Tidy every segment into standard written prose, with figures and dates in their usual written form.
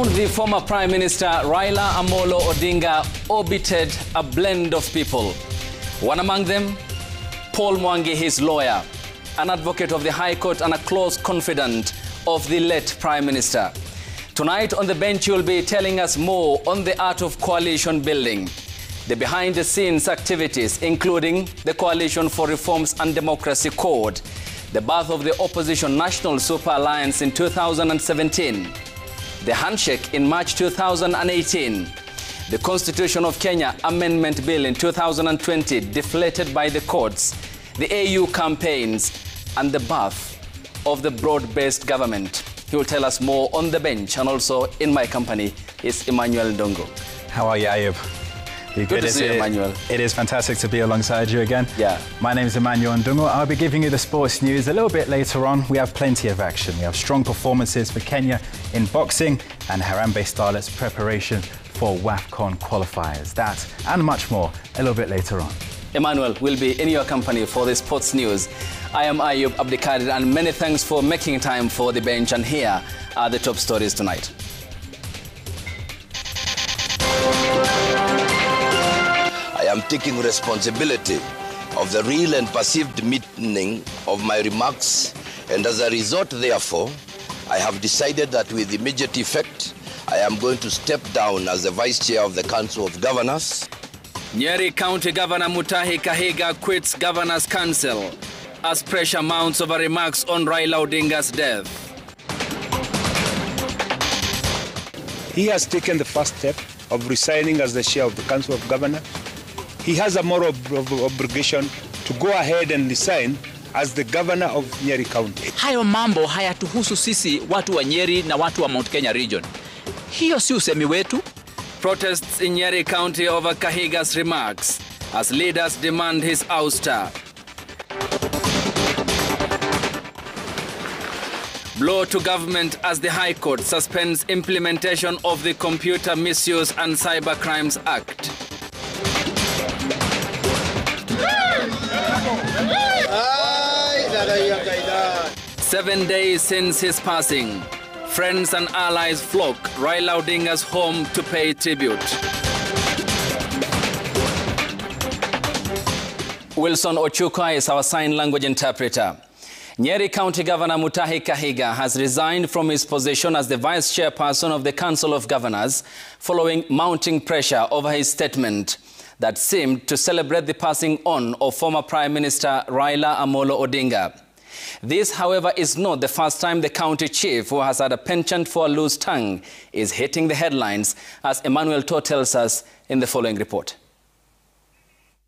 Around the former Prime Minister Raila Amolo Odinga orbited a blend of people. One among them, Paul Mwangi, his lawyer, an advocate of the High Court and a close confidant of the late Prime Minister. Tonight on the bench, you'll be telling us more on the art of coalition building, the behind-the-scenes activities, including the Coalition for Reforms and Democracy Code, the birth of the Opposition National Super Alliance in 2017, the handshake in March 2018, the Constitution of Kenya Amendment Bill in 2020 deflated by the courts, the AU campaigns, and the birth of the broad-based government. He will tell us more on the bench, and also in my company is Emmanuel Ndongo. How are you, Ayub? Good to see you, Emmanuel. It is fantastic to be alongside you again. Yeah. My name is Emmanuel Ndongo. I'll be giving you the sports news a little bit later on. We have plenty of action. We have strong performances for Kenya in boxing and Harambee Starlets' preparation for WAFCON qualifiers. That and much more a little bit later on. Emmanuel will be in your company for the sports news. I am Ayub Abdikadir, and many thanks for making time for the bench. And here are the top stories tonight. I am taking responsibility of the real and perceived meaning of my remarks, and as a result, therefore, I have decided that with immediate effect, I am going to step down as the Vice Chair of the Council of Governors. Nyeri County Governor Mutahi Kahiga quits Governor's Council as pressure mounts over remarks on Raila Odinga's death. He has taken the first step of resigning as the Chair of the Council of Governors. He has a moral obligation to go ahead and resign as the Governor of Nyeri County. Hayo mambo hayatuhusu sisi watu wa Nyeri na watu wa Mount Kenya region. Hiyo si usemi wetu. Protests in Nyeri County over Kahiga's remarks as leaders demand his ouster. Blow to government as the High Court suspends implementation of the Computer Misuse and Cybercrimes Act. Seven days since his passing, friends and allies flock Raila Odinga's home to pay tribute. Wilson Ochuka is our sign language interpreter. Nyeri County Governor Mutahi Kahiga has resigned from his position as the Vice Chairperson of the Council of Governors following mounting pressure over his statement that seemed to celebrate the passing on of former Prime Minister Raila Amolo Odinga. This, however, is not the first time the county chief, who has had a penchant for a loose tongue, is hitting the headlines, as Emmanuel To tells us in the following report.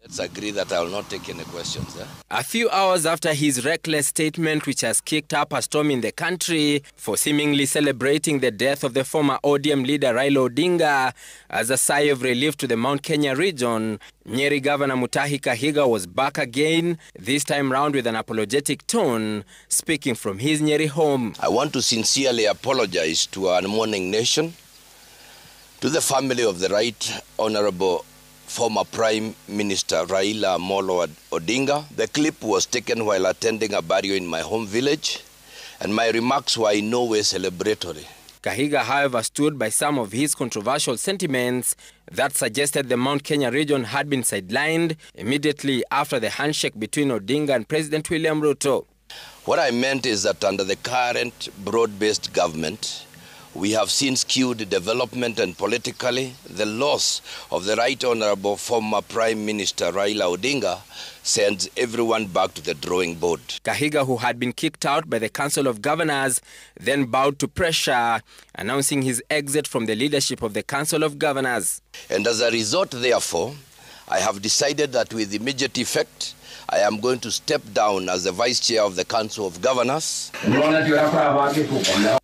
Let's agree that I will not take any questions. A few hours after his reckless statement, which has kicked up a storm in the country for seemingly celebrating the death of the former ODM leader Raila Odinga as a sigh of relief to the Mount Kenya region, Nyeri Governor Mutahi Kahiga was back again, this time round with an apologetic tone, speaking from his Nyeri home. I want to sincerely apologize to our mourning nation, to the family of the Right Honorable former Prime Minister Raila Amolo Odinga. The clip was taken while attending a burial in my home village, and my remarks were in no way celebratory. Kahiga, however, stood by some of his controversial sentiments that suggested the Mount Kenya region had been sidelined immediately after the handshake between Odinga and President William Ruto. What I meant is that under the current broad-based government, we have seen skewed development, and politically, the loss of the Right Honorable former Prime Minister Raila Odinga sends everyone back to the drawing board. Kahiga, who had been kicked out by the Council of Governors, then bowed to pressure, announcing his exit from the leadership of the Council of Governors. And as a result, therefore, I have decided that with immediate effect, I am going to step down as the Vice Chair of the Council of Governors.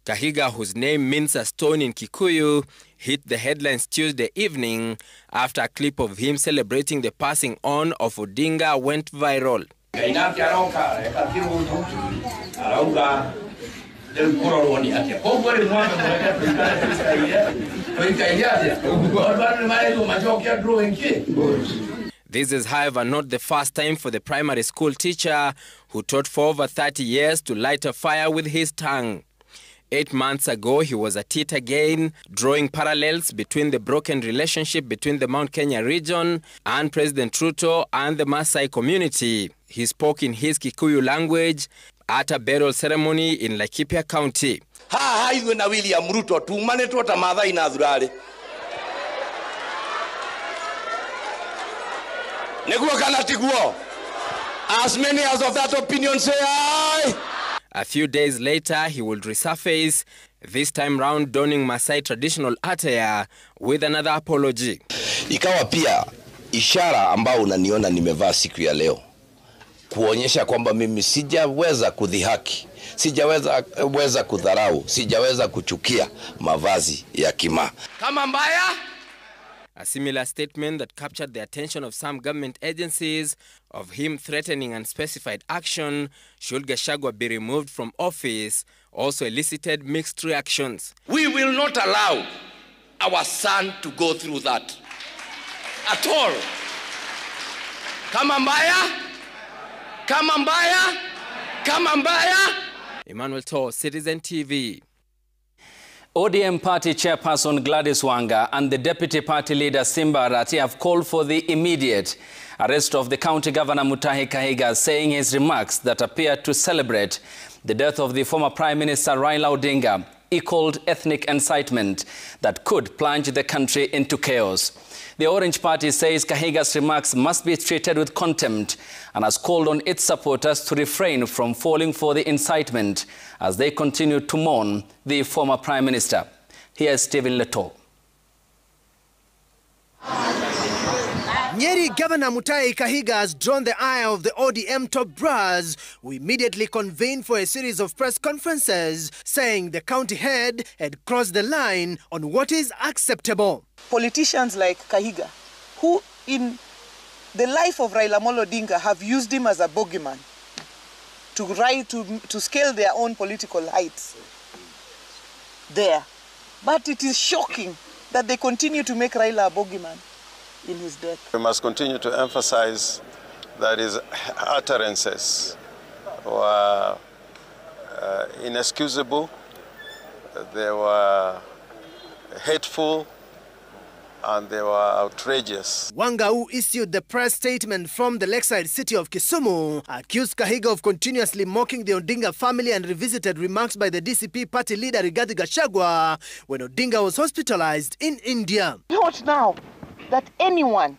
Kahiga, whose name means a stone in Kikuyu, hit the headlines Tuesday evening after a clip of him celebrating the passing on of Odinga went viral. This is, however, not the first time for the primary school teacher who taught for over 30 years to light a fire with his tongue. 8 months ago, he was at it again, drawing parallels between the broken relationship between the Mount Kenya region and President Ruto and the Maasai community. He spoke in his Kikuyu language at a burial ceremony in Laikipia County. William Ruto as many as of that opinion say aye. A few days later, he would resurface, this time round donning Maasai traditional attire with another apology. Ikawa pia ishara ambao unaniona nimevaa siku ya leo, kuonyesha kwamba mimi sijaweza kudhihaki, sijaweza kudharau, sijaweza kuchukia mavazi ya kima. Kama mbaya. A similar statement that captured the attention of some government agencies of him threatening unspecified action should Gachagua be removed from office also elicited mixed reactions. We will not allow our son to go through that at all. Kama mbaya, kama mbaya, kama mbaya. Emmanuel Toh, Citizen TV. ODM party chairperson Gladys Wanga and the deputy party leader Simba Arati have called for the immediate arrest of the county governor Mutahi Kahiga, saying his remarks that appear to celebrate the death of the former Prime Minister Raila Odinga equaled ethnic incitement that could plunge the country into chaos. The Orange Party says Kahiga's remarks must be treated with contempt and has called on its supporters to refrain from falling for the incitement as they continue to mourn the former Prime Minister. Here's Stephen Leto. Nyeri Governor Mutahi Kahiga has drawn the ire of the ODM top brass, who immediately convened for a series of press conferences, saying the county head had crossed the line on what is acceptable. Politicians like Kahiga, who in the life of Raila Amolo Odinga have used him as a bogeyman to scale their own political heights there. But it is shocking that they continue to make Raila a bogeyman in his death. We must continue to emphasize that his utterances were inexcusable, they were hateful, and they were outrageous. Wanga, who issued the press statement from the lakeside city of Kisumu, accused Kahiga of continuously mocking the Odinga family and revisited remarks by the DCP party leader Rigathi Gachagua when Odinga was hospitalized in India. Note now that anyone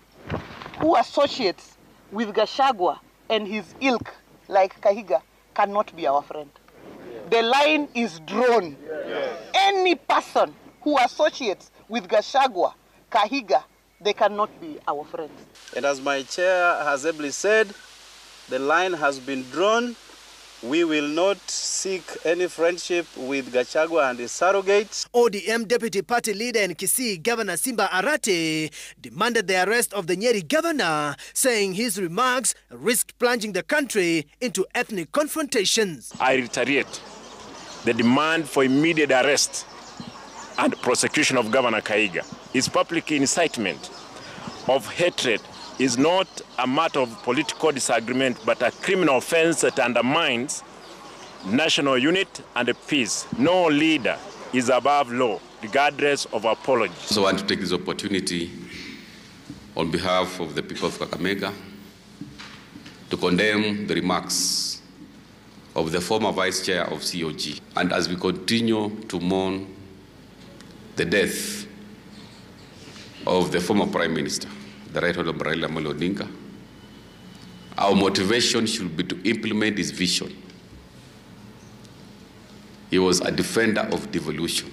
who associates with Gachagua and his ilk like Kahiga cannot be our friend. The line is drawn. Any person who associates with Gachagua, Kahiga, they cannot be our friends. And as my chair has ably said, the line has been drawn. We will not seek any friendship with Gachagua and his surrogates. ODM deputy party leader in Kisii, Governor Simba Arati, demanded the arrest of the Nyeri governor, saying his remarks risked plunging the country into ethnic confrontations. I reiterate the demand for immediate arrest and prosecution of Governor Kahiga. His public incitement of hatred is not a matter of political disagreement, but a criminal offense that undermines national unity and peace. No leader is above law, regardless of apology. I also want to take this opportunity on behalf of the people of Kakamega to condemn the remarks of the former vice chair of COG. And as we continue to mourn the death of the former Prime Minister, the Right Honorable Raila Amolo Odinga, our motivation should be to implement his vision. He was a defender of devolution,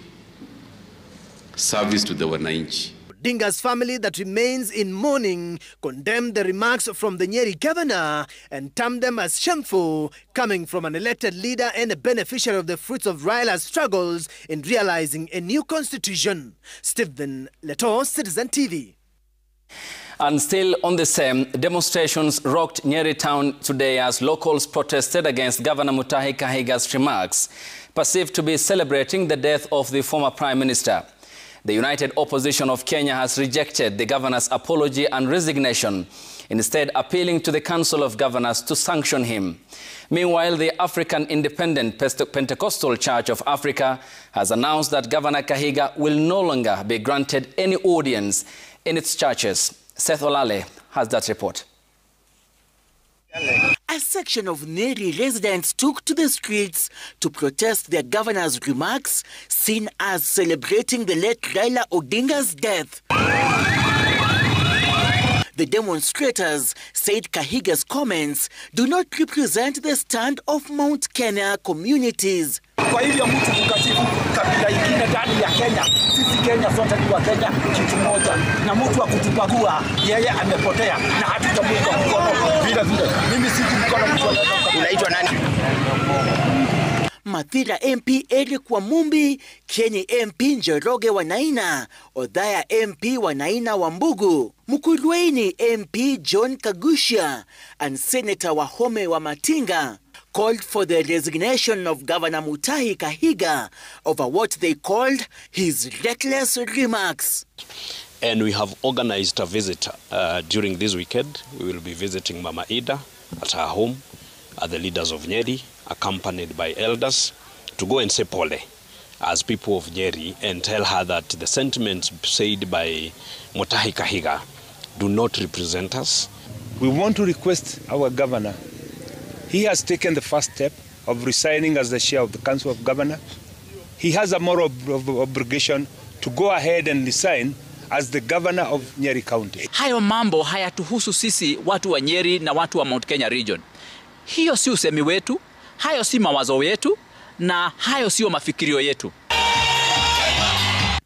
service to the Wananchi. Odinga's family that remains in mourning condemned the remarks from the Nyeri governor and termed them as shameful, coming from an elected leader and a beneficiary of the fruits of Raila's struggles in realizing a new constitution. Stephen Leto, Citizen TV. And still on the same, demonstrations rocked Nyeri town today as locals protested against Governor Mutahi Kahiga's remarks, perceived to be celebrating the death of the former Prime Minister. The United Opposition of Kenya has rejected the governor's apology and resignation instead appealing to the Council of Governors to sanction him. Meanwhile, the African Independent Pentecostal Church of Africa has announced that Governor Kahiga will no longer be granted any audience in its churches. Seth Olale has that report. A section of Nyeri residents took to the streets to protest their governor's remarks, seen as celebrating the late Raila Odinga's death. The demonstrators said Kahiga's comments do not represent the stand of Mount Kenya communities. Kwa hivyo mtu kukashifu kabila ingine ndani ya Kenya, sisi Kenya sote ni wa Kenya kitu moja, na mtu wa kutubagua yeye amepotea na hatutamuunga mkono vile vile. Mimi si mkono mtu anaweza. Unaitwa nani? Mathira MP Eric Wamumbi, Kieni MP Njoroge Wanaina, Odhaya MP Wanaina Wambugu, Mukurweini MP John Kagusha, and Senator Wahome Wamatinga called for the resignation of Governor Mutahi Kahiga over what they called his reckless remarks. And we have organized a visit during this weekend. We will be visiting Mama Ida at her home, the leaders of Nyeri, accompanied by elders, to go and say pole as people of Nyeri and tell her that the sentiments said by Mutahi Kahiga do not represent us. We want to request our governor. He has taken the first step of resigning as the chair of the Council of Governors. He has a moral obligation to go ahead and resign as the governor of Nyeri County. Hayo mambo hayatuhusu sisi watu wa Nyeri na watu wa Mount Kenya region. Hiyo si usemi wetu, hayo si mawazo yetu, na hayo sio mafikirio yetu.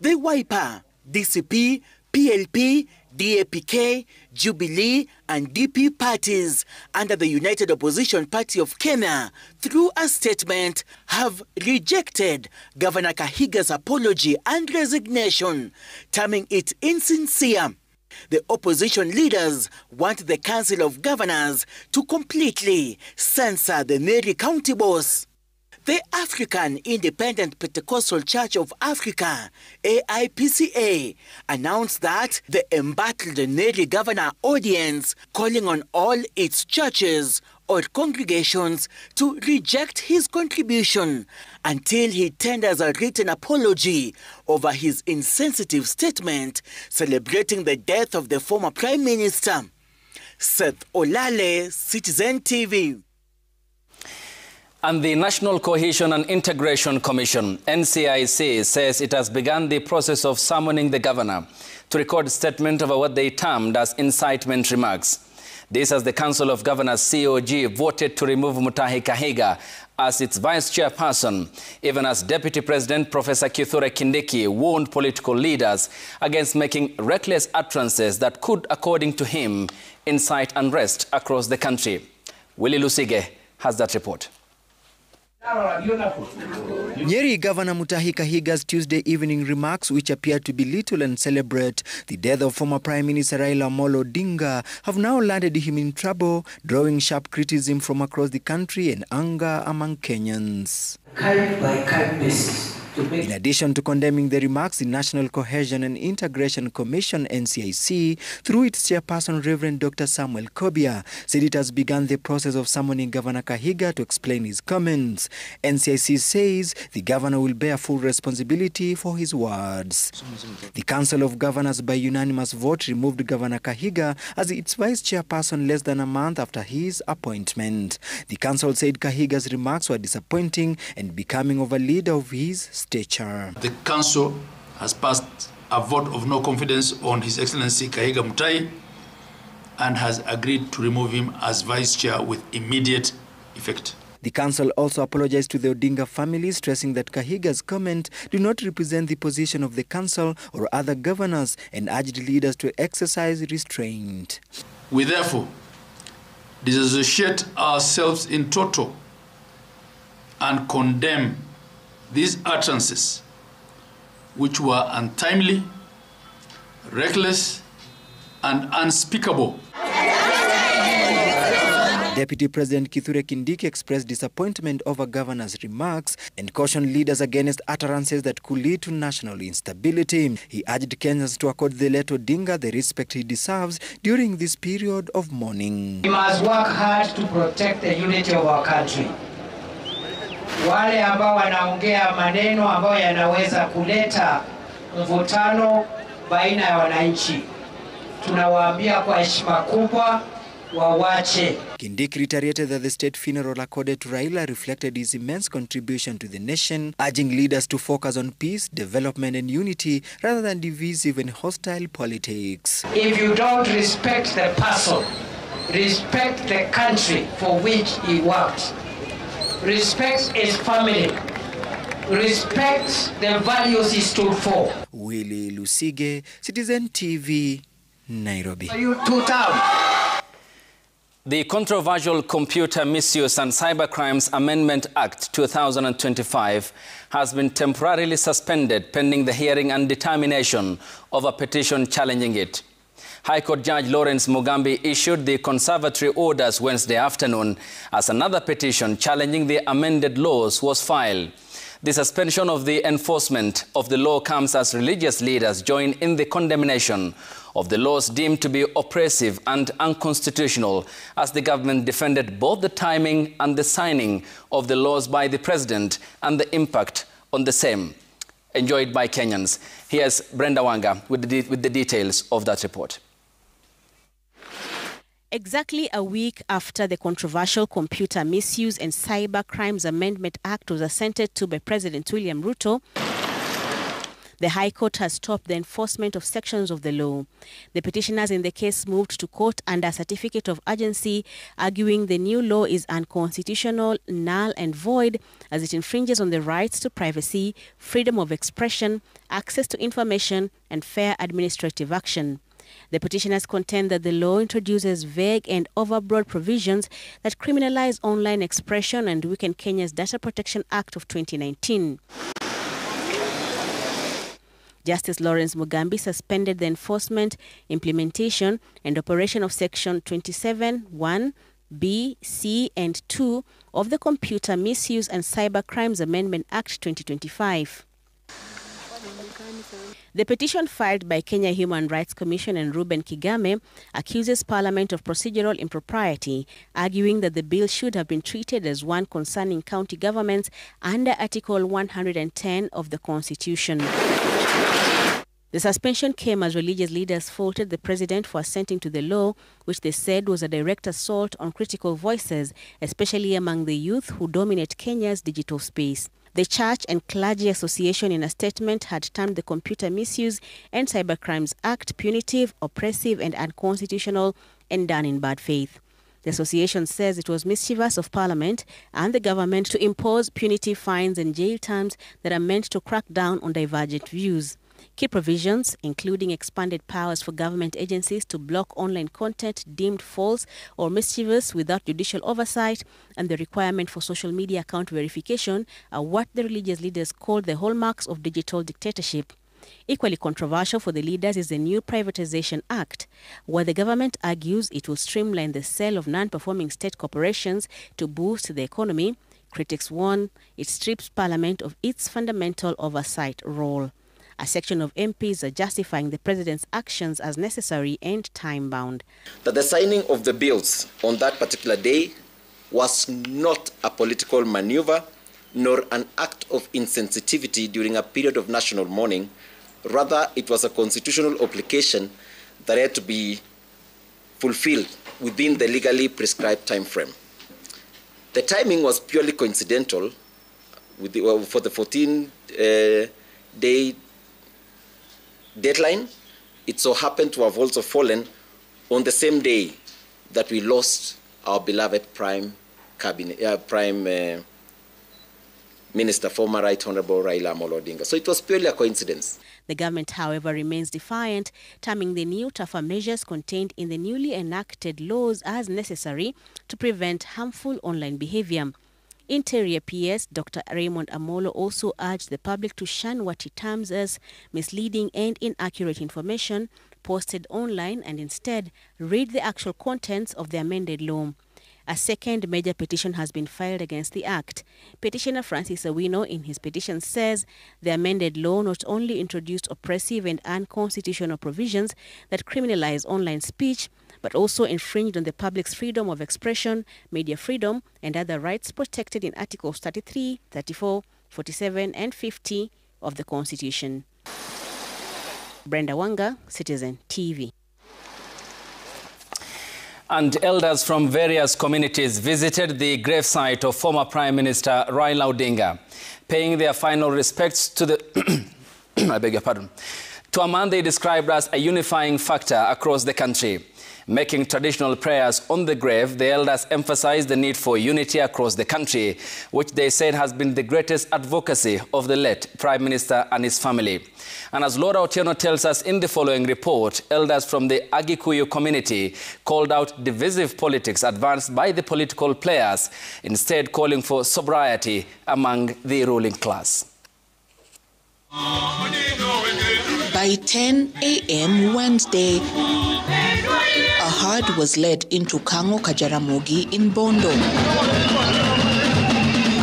The Wiper, DCP, PLP, DAPK, Jubilee and DP parties under the United Opposition Party of Kenya, through a statement, have rejected Governor Kahiga's apology and resignation, terming it insincere. The opposition leaders want the Council of Governors to completely censor the Nyeri County boss. The African Independent Pentecostal Church of Africa, AIPCA, announced that the embattled Nyeri governor audience, calling on all its churches or congregations to reject his contribution until he tenders a written apology over his insensitive statement celebrating the death of the former Prime Minister. Seth Olale, Citizen TV. And the National Cohesion and Integration Commission, NCIC, says it has begun the process of summoning the governor to record a statement over what they termed as incitement remarks. This as the Council of Governors, COG, voted to remove Mutahi Kahiga as its vice chairperson, even as Deputy President Professor Kithure Kindiki warned political leaders against making reckless utterances that could, according to him, incite unrest across the country. Willie Lusige has that report. Nyeri Governor Mutahi Kahiga's Tuesday evening remarks, which appear to belittle and celebrate the death of former Prime Minister Raila Amolo Odinga, have now landed him in trouble, drawing sharp criticism from across the country and anger among Kenyans. In addition to condemning the remarks, the National Cohesion and Integration Commission, NCIC, through its chairperson, Reverend Dr. Samuel Kobia, said it has begun the process of summoning Governor Kahiga to explain his comments. NCIC says the governor will bear full responsibility for his words. The Council of Governors, by unanimous vote, removed Governor Kahiga as its vice chairperson less than a month after his appointment. The council said Kahiga's remarks were disappointing and becoming of a leader of his stature. The council has passed a vote of no confidence on His Excellency Kahiga Mutahi and has agreed to remove him as vice chair with immediate effect. The council also apologized to the Odinga family, stressing that Kahiga's comment do not represent the position of the council or other governors, and urged leaders to exercise restraint. We therefore disassociate ourselves in total and condemn these utterances, which were untimely, reckless, and unspeakable. Deputy President Kithure Kindiki expressed disappointment over governor's remarks and cautioned leaders against utterances that could lead to national instability. He urged Kenyans to accord the late Odinga the respect he deserves during this period of mourning. We must work hard to protect the unity of our country. Wale ambao wanaongea maneno ambayo yanaweza kuleta mvutano baina ya wananchi, tunawaambia kwa heshima kubwa wawache. Kindiki reiterated that the state funeral accorded to Raila reflected his immense contribution to the nation, urging leaders to focus on peace, development and unity rather than divisive and hostile politics. If you don't respect the person, respect the country for which he worked. Respect his family. Respect the values he stood for. Willie Lusige, Citizen TV, Nairobi. The controversial Computer Misuse and Cybercrimes Amendment Act 2025 has been temporarily suspended pending the hearing and determination of a petition challenging it. High Court Judge Lawrence Mugambi issued the conservatory orders Wednesday afternoon as another petition challenging the amended laws was filed. The suspension of the enforcement of the law comes as religious leaders join in the condemnation of the laws deemed to be oppressive and unconstitutional, as the government defended both the timing and the signing of the laws by the president and the impact on the same. Enjoyed by Kenyans. Here's Brenda Wanga with the details of that report. Exactly a week after the controversial Computer Misuse and Cyber Crimes Amendment Act was assented to by President William Ruto, the High Court has stopped the enforcement of sections of the law. The petitioners in the case moved to court under a certificate of urgency, arguing the new law is unconstitutional, null and void, as it infringes on the rights to privacy, freedom of expression, access to information, and fair administrative action. The petitioners contend that the law introduces vague and overbroad provisions that criminalize online expression and weaken Kenya's Data Protection Act of 2019. Justice Lawrence Mugambi suspended the enforcement, implementation, and operation of Section 27(1), B, C, and 2 of the Computer Misuse and Cyber Crimes Amendment Act 2025. The petition filed by Kenya Human Rights Commission and Reuben Kigame accuses Parliament of procedural impropriety, arguing that the bill should have been treated as one concerning county governments under Article 110 of the Constitution. The suspension came as religious leaders faulted the president for assenting to the law, which they said was a direct assault on critical voices, especially among the youth who dominate Kenya's digital space. The Church and Clergy Association in a statement had termed the Computer Misuse and Cybercrimes Act punitive, oppressive and unconstitutional and done in bad faith. The association says it was mischievous of Parliament and the government to impose punitive fines and jail terms that are meant to crack down on divergent views. Key provisions, including expanded powers for government agencies to block online content deemed false or mischievous without judicial oversight, and the requirement for social media account verification, are what the religious leaders called the hallmarks of digital dictatorship. Equally controversial for the leaders is the new Privatization Act, where the government argues it will streamline the sale of non-performing state corporations to boost the economy. Critics warn it strips Parliament of its fundamental oversight role. A section of MPs are justifying the president's actions as necessary and time-bound. That the signing of the bills on that particular day was not a political maneuver nor an act of insensitivity during a period of national mourning. Rather, it was a constitutional obligation that had to be fulfilled within the legally prescribed time frame. The timing was purely coincidental with for the 14-day deadline. It so happened to have also fallen on the same day that we lost our beloved Prime Minister, former Right Honorable Raila Amolo Odinga. So it was purely a coincidence. The government, however, remains defiant, terming the new tougher measures contained in the newly enacted laws as necessary to prevent harmful online behavior. Interior PS Dr. Raymond Amolo also urged the public to shun what he terms as misleading and inaccurate information posted online and instead read the actual contents of the amended law. A second major petition has been filed against the act. Petitioner Francis Awino in his petition says the amended law not only introduced oppressive and unconstitutional provisions that criminalize online speech, but also infringed on the public's freedom of expression, media freedom, and other rights protected in Articles 33, 34, 47, and 50 of the Constitution. Brenda Wanga, Citizen TV. And elders from various communities visited the gravesite of former Prime Minister Raila Odinga, paying their final respects to the I beg your pardon, to a man they described as a unifying factor across the country. Making traditional prayers on the grave, the elders emphasized the need for unity across the country, which they said has been the greatest advocacy of the late Prime Minister and his family. And as Laura Otieno tells us in the following report, elders from the Agikuyu community called out divisive politics advanced by the political players, instead calling for sobriety among the ruling class. By 10 a.m. Wednesday, a herd was led into Kango Kajaramogi in Bondo.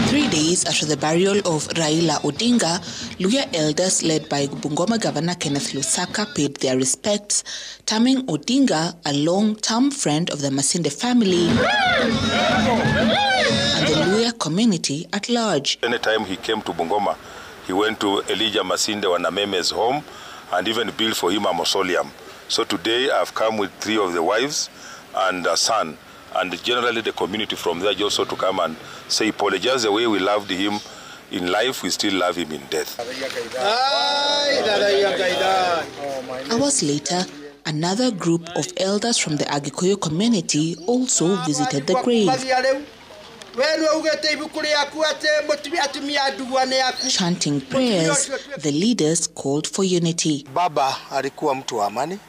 3 days after the burial of Raila Odinga, Luhya elders led by Bungoma Governor Kenneth Lusaka paid their respects, terming Odinga a long-term friend of the Masinde family and the Luhya community at large. Anytime he came to Bungoma, he went to Elijah Masinde Wanameme's home and even built for him a mausoleum. So today I've come with 3 of the wives and a son, and generally the community from there also to come and say, apologize the way we loved him in life, we still love him in death. Hours later, another group of elders from the Agikuyu community also visited the grave. Chanting prayers, the leaders called for unity. Baba alikuwa mtu wa amani,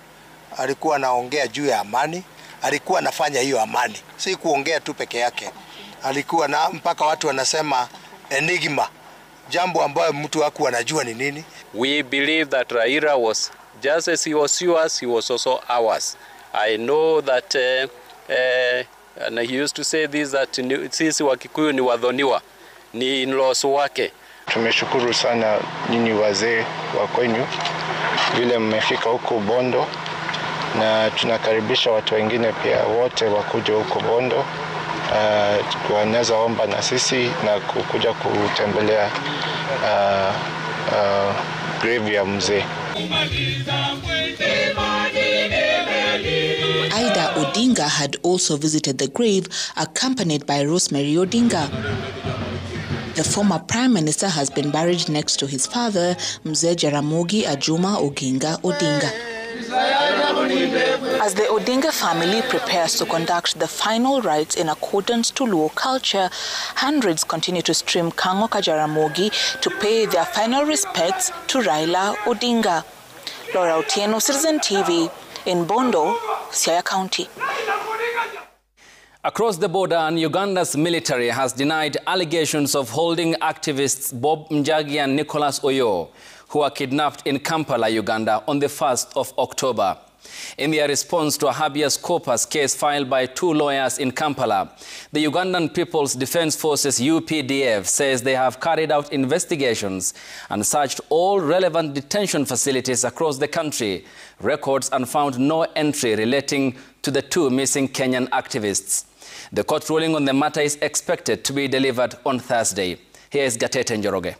alikuwa anaongea juu ya amani, alikuwa anafanya hiyo amani. Si kuongea tu peke yake. Alikuwa na mpaka watu wanasema enigma, jambo ambayo mtu hakuwa anajua ni nini. We believe that Raila was just as he was yours, he was also ours. I know that and he used to say this, that sisi Wakikuyu ni wadhoniwa, ni in-laws wake. Tumeshukuru sana nyinyi wazee wa kwenyu vile mmefika huko Bondo, na tunakaribisha watu wengine pia wote wakuje huko Bondo. Wanaweza omba na sisi na kukuja kutembelea grave ya mzee. Ida Odinga had also visited the grave, accompanied by Rosemary Odinga. The former Prime Minister has been buried next to his father, Mzee Jaramogi Ajuma Oginga Odinga. As the Odinga family prepares to conduct the final rites in accordance to Luo culture, hundreds continue to stream Kango Kajaramogi to pay their final respects to Raila Odinga. Laura Otieno, Citizen TV, in Bondo, Siaya County. Across the border, Uganda's military has denied allegations of holding activists Bob Njagi and Nicholas Oyo, who were kidnapped in Kampala, Uganda, on the 1st of October. In their response to a habeas corpus case filed by 2 lawyers in Kampala, the Ugandan People's Defense Forces UPDF says they have carried out investigations and searched all relevant detention facilities across the country, records, and found no entry relating to the 2 missing Kenyan activists. The court ruling on the matter is expected to be delivered on Thursday. Here is Gatete Njoroge.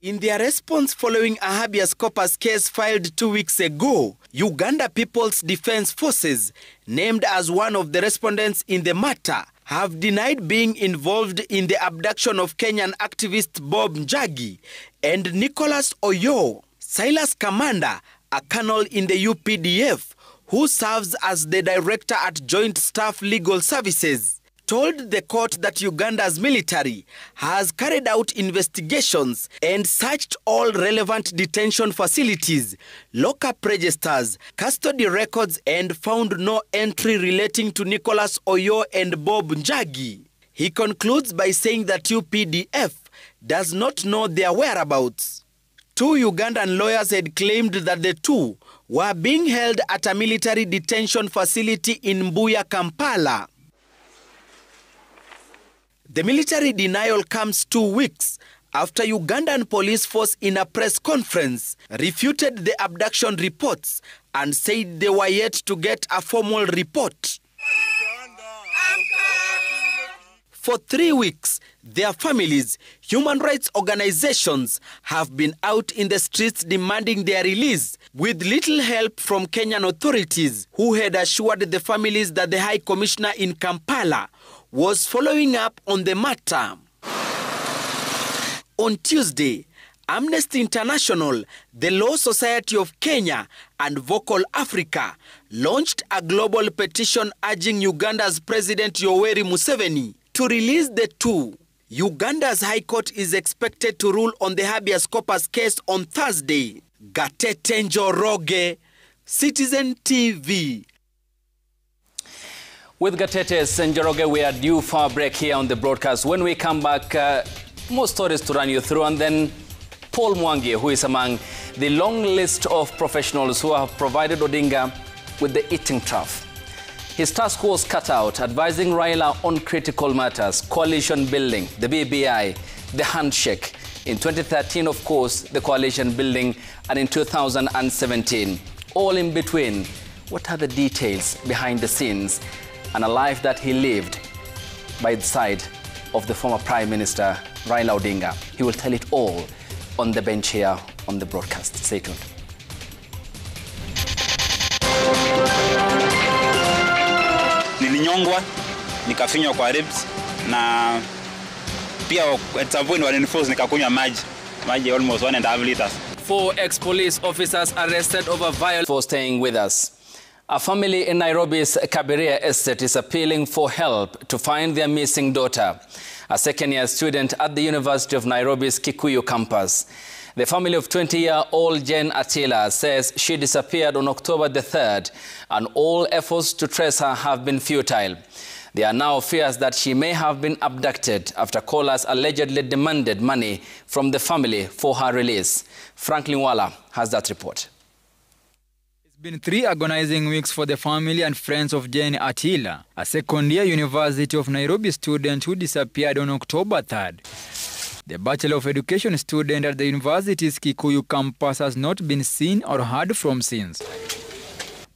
In their response following a habeas corpus case filed 2 weeks ago, Uganda People's Defense Forces, named as one of the respondents in the matter, have denied being involved in the abduction of Kenyan activist Bob Njagi and Nicholas Oyo. Silas Kamanda, a colonel in the UPDF, who serves as the director at Joint Staff Legal Services, told the court that Uganda's military has carried out investigations and searched all relevant detention facilities, lock-up registers, custody records, and found no entry relating to Nicholas Oyo and Bob Njagi. He concludes by saying that UPDF does not know their whereabouts. 2 Ugandan lawyers had claimed that the 2 were being held at a military detention facility in Mbuya, Kampala. The military denial comes 2 weeks after Ugandan police force in a press conference refuted the abduction reports and said they were yet to get a formal report. For 3 weeks, their families, human rights organizations have been out in the streets demanding their release, with little help from Kenyan authorities, who had assured the families that the High Commissioner in Kampala was following up on the matter. On Tuesday, Amnesty International, the Law Society of Kenya, and Vocal Africa launched a global petition urging Uganda's President Yoweri Museveni to release the two. Uganda's High Court is expected to rule on the habeas corpus case on Thursday. Gatete Njoroge, Citizen TV. With Gatete Njoroge, we are due for a break here on the broadcast. When we come back, more stories to run you through, and then Paul Mwangi, who is among the long list of professionals who have provided Odinga with the eating trough. His task was cut out, advising Raila on critical matters, coalition building, the BBI, the handshake. In 2013, of course, the coalition building, and in 2017. All in between, what are the details behind the scenes and a life that he lived by the side of the former Prime Minister, Raila Odinga? He will tell it all on the bench here on the broadcast. Stay tuned. Nilinyongwa, nikafinywa kwa ribs, na pia at some point waliniforce nikakunywa maji almost 1.5 liters. 4 ex-police officers arrested over violence. For staying with us. A family in Nairobi's Kabiria estate is appealing for help to find their missing daughter, a second-year student at the University of Nairobi's Kikuyu campus. The family of 20-year-old Jen Attila says she disappeared on October the 3rd, and all efforts to trace her have been futile. There are now fears that she may have been abducted after callers allegedly demanded money from the family for her release. Franklin Wala has that report. It's been 3 agonizing weeks for the family and friends of Jen Attila, a second-year University of Nairobi student who disappeared on October 3rd. The Bachelor of Education student at the university's Kikuyu campus has not been seen or heard from since.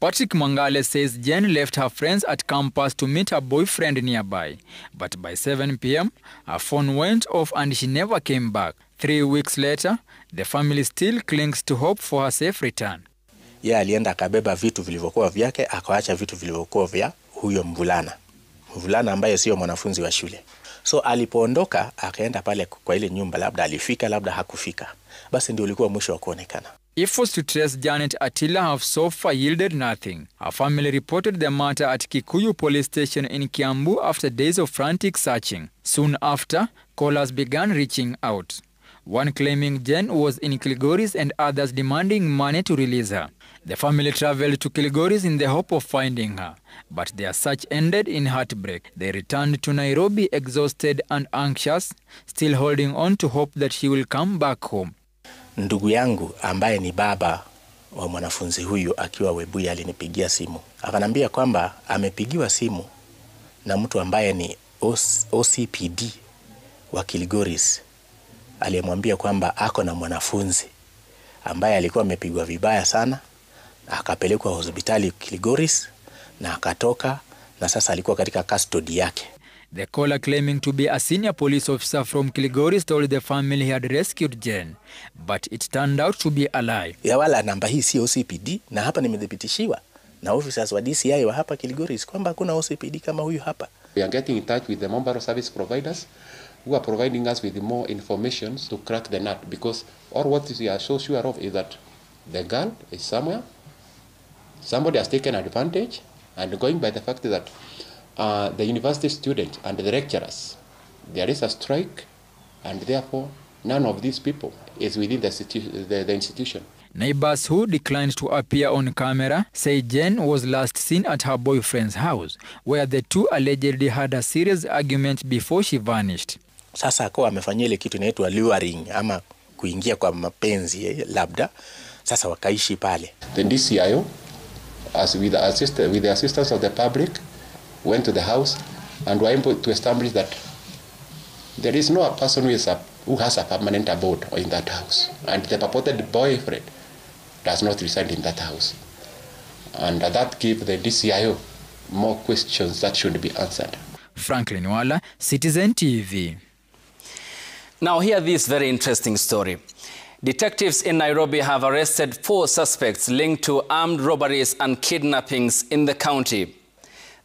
Patrick Mangale says Jen left her friends at campus to meet her boyfriend nearby. But by 7 p.m., her phone went off and she never came back. 3 weeks later, the family still clings to hope for her safe return. Yeye alienda akabeba vitu vilivyokuwa vyake, akaacha vitu vilivyokuwa vya huyo mvulana ambaye sio mwanafunzi wa shule. So alipoondoka akaenda pale kwa ile nyumba, labda alifika labda hakufika. Basi ndio ulikuwa mwisho wa kuonekana. Efforts to trace Janet Attila have so far yielded nothing. Her family reported the matter at Kikuyu police station in Kiambu after days of frantic searching. Soon after, callers began reaching out. One claiming Jen was in Kilgoris and others demanding money to release her. The family traveled to Kilgoris in the hope of finding her, but their search ended in heartbreak. They returned to Nairobi exhausted and anxious, still holding on to hope that she will come back home. Ndugu yangu ambaye ni baba wa mwanafunzi huyu akiwa Webuye alinipigia simu. Akanambia kwamba amepigiwa simu na mtu ambaye ni OCPD wa Kilgoris. Aliyemwambia kwamba ako na mwanafunzi ambaye alikuwa amepigwa vibaya sana, akapelekwa hospitali Kilgoris na akatoka, na sasa alikuwa katika custody yake. The caller, claiming to be a senior police officer from Kilgoris, told the family he had rescued Jen, but it turned out to be a lie. Ya wala namba hii si OCPD, na hapa nimedhibitishiwa na officers wa DCI wa hapa Kilgoris kwamba hakuna OCPD kama huyu hapa. We are getting in touch with the mobile service providers who are providing us with more information to crack the nut, because all what we are so sure of is that the girl is somewhere, somebody has taken advantage, and going by the fact that the university students and the lecturers, there is a strike, and therefore none of these people is within the institution. Neighbors who declined to appear on camera say Jen was last seen at her boyfriend's house, where the two allegedly had a serious argument before she vanished. Sasa akawa amefanyia ile kitu inaitwa luring, ama kuingia kwa mapenzi labda. Sasa wakaishi pale. The DCIO, as with the assistance of the public, went to the house and were able to establish that There is no person who has a permanent abode in that house, and the purported boyfriend does not reside in that house. And that gives the DCIO more questions that should be answered. Franklin Wala, Citizen TV. Now hear this very interesting story. Detectives in Nairobi have arrested 4 suspects linked to armed robberies and kidnappings in the county.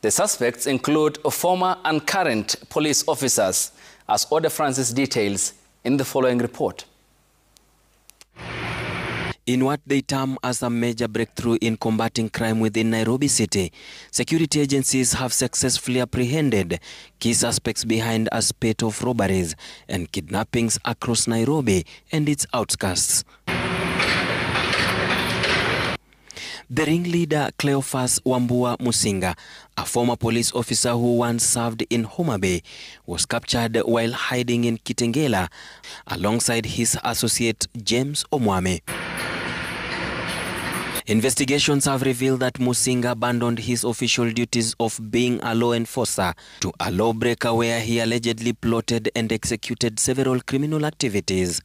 The suspects include former and current police officers, as Ode Francis details in the following report. In what they term as a major breakthrough in combating crime within Nairobi City, security agencies have successfully apprehended key suspects behind a spate of robberies and kidnappings across Nairobi and its outskirts. The ringleader Cleophas Wambua Musinga, a former police officer who once served in Homa Bay, was captured while hiding in Kitengela alongside his associate James Omwame. Investigations have revealed that Musinga abandoned his official duties of being a law enforcer to a lawbreaker where he allegedly plotted and executed several criminal activities.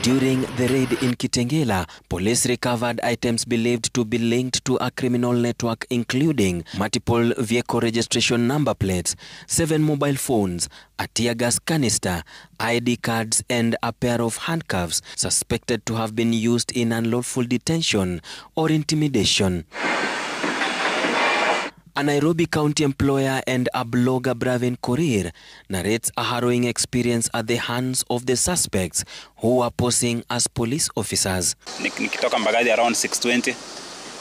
During the raid in Kitengela, police recovered items believed to be linked to a criminal network, including multiple vehicle registration number plates, 7 mobile phones, a tear gas canister, ID cards, and a pair of handcuffs suspected to have been used in unlawful detention or intimidation. A Nairobi County employer and a blogger, Bravin Korir, narrates a harrowing experience at the hands of the suspects who were posing as police officers. Nikitoka Mbagathi around 6:20,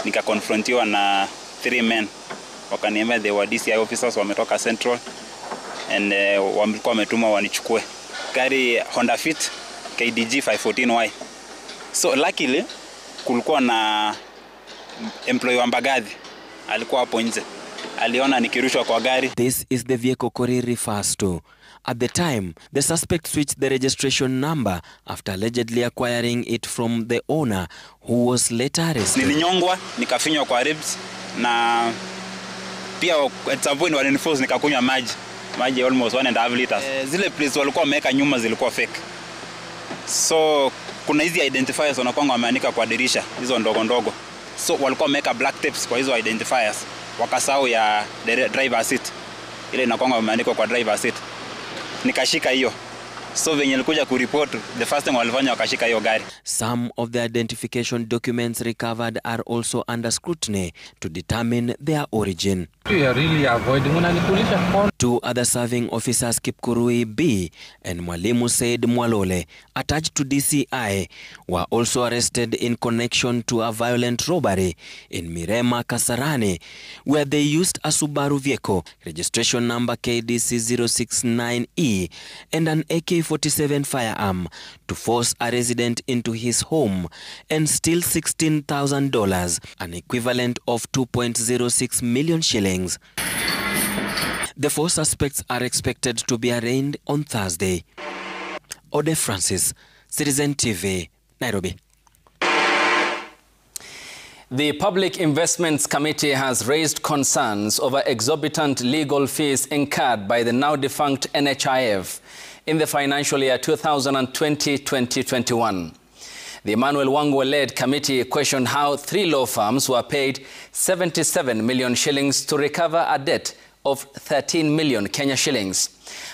nikakonfrontiwa na 3 men. Wakaniambia they were DCI officers, wametoka Central, and walikuwa wametuma wanichukue. Gari Honda Fit KDG 514Y. So luckily kulikuwa na employee wa Mbagathi alikuwa hapo nje. Aliona nikirushwa kwa gari. This is the vehicle Korir refers to. At the time, the suspect switched the registration number after allegedly acquiring it from the owner, who was later arrested. Nilinyongwa, nikafinywa kwa ribs, na pia at some point walinforce nikakunywa maji almost 1.5 liters. Zile plates walikuwa wameweka nyuma zilikuwa fake. So kuna hizi identifiers wanakuwa wameandika kwa dirisha, hizo ndogo ndogo. So walikuwa wameweka black tapes kwa hizo identifiers, wakasahau ya driver seat. Ile inakuwa wameandikwa kwa driver seat. Nikashika hiyo. So venye nilikuja kuriport, the first thing walifanya wakashika hiyo gari. Some of the identification documents recovered are also under scrutiny to determine their origin. We are really avoiding unanipulisha. 2 other serving officers, Kipkurui B and Mwalimu Said Mwalole, attached to DCI, were also arrested in connection to a violent robbery in Mirema, Kasarani, where they used a Subaru vehicle, registration number KDC 069E, and an AK-47 firearm to force a resident into his home and steal $16,000, an equivalent of 2.06 million shillings. The 4 suspects are expected to be arraigned on Thursday. Ode Francis, Citizen TV, Nairobi. The Public Investments Committee has raised concerns over exorbitant legal fees incurred by the now-defunct NHIF in the financial year 2020-2021. The Emmanuel Wangwe-led committee questioned how 3 law firms were paid 77 million shillings to recover a debt of 13 million Kenya shillings.